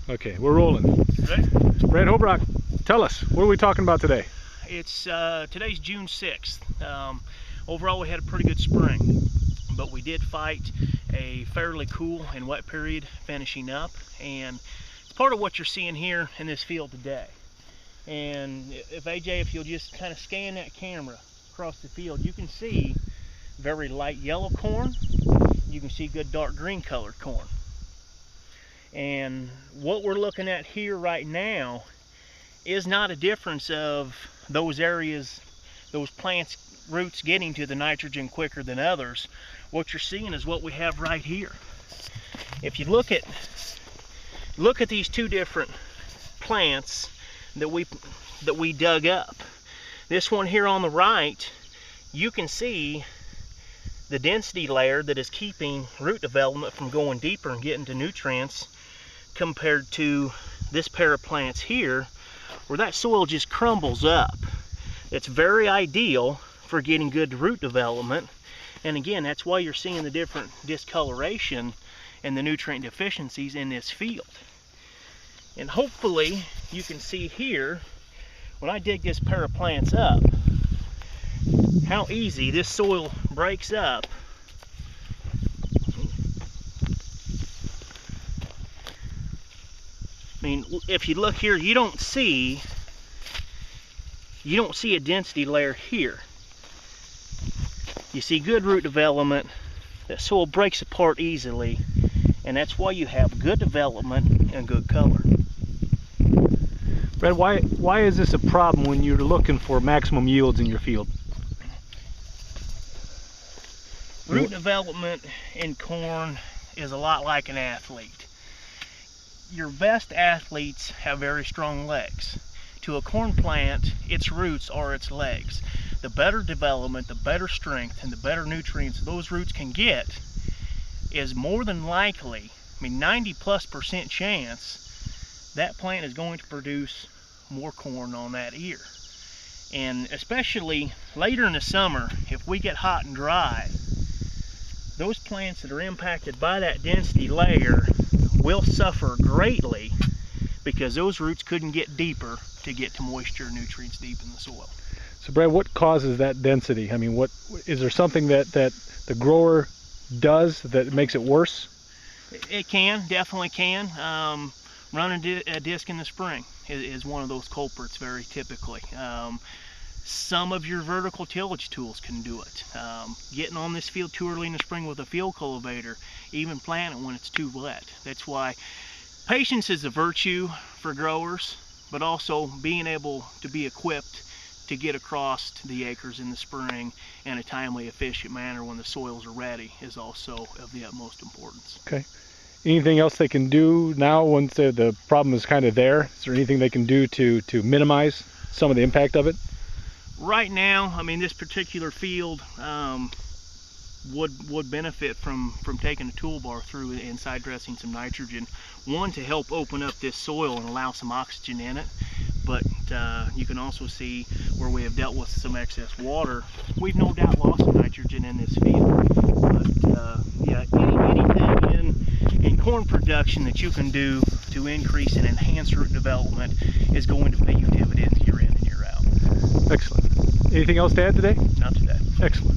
Okay, we're rolling. Ready? Brad Hobrock, tell us, what are we talking about today? It's today's June 6th. Overall, we had a pretty good spring, but we did fight a fairly cool and wet period finishing up, and it's part of what you're seeing here in this field today. And if AJ, if you'll just kind of scan that camera across the field, you can see very light yellow corn. You can see good dark green colored corn. And what we're looking at here right now is not a difference of those areas, those plants' roots getting to the nitrogen quicker than others. What you're seeing is what we have right here. If you look at these two different plants that we dug up. This one here on the right, you can see the density layer that is keeping root development from going deeper and getting to nutrients, compared to this pair of plants here, where that soil just crumbles up. It's very ideal for getting good root development, and again, that's why you're seeing the different discoloration and the nutrient deficiencies in this field. And hopefully you can see here, when I dig this pair of plants up, how easy this soil breaks up. I mean, if you look here, you don't see a density layer here. You see good root development. That soil breaks apart easily, and that's why you have good development and good color. Brad, why is this a problem when you're looking for maximum yields in your field? Root development in corn is a lot like an athlete. Your best athletes have very strong legs. To a corn plant, its roots are its legs. The better development, the better strength, and the better nutrients those roots can get is more than likely, 90+% chance, that plant is going to produce more corn on that ear. And especially later in the summer, if we get hot and dry, those plants that are impacted by that density layer will suffer greatly, because those roots couldn't get deeper to get to moisture and nutrients deep in the soil. So Brad, what causes that density? I mean, what is there something that the grower does that makes it worse? It definitely can. Running a disc in the spring is one of those culprits very typically. Some of your vertical tillage tools can do it. Getting on this field too early in the spring with a field cultivator, even planting when it's too wet. That's why patience is a virtue for growers, but also being able to be equipped to get across the acres in the spring in a timely, efficient manner when the soils are ready is also of the utmost importance. Okay. Anything else they can do now once the problem is kind of there? Is there anything they can do to minimize some of the impact of it? Right now, this particular field would benefit from taking a toolbar through and side dressing some nitrogen. One, to help open up this soil and allow some oxygen in it, but you can also see where we have dealt with some excess water. We've no doubt lost some nitrogen in this field, but yeah, anything in corn production that you can do to increase and enhance root development is going to pay you dividends year in and year out. Excellent. Anything else to add today? Not today. Excellent.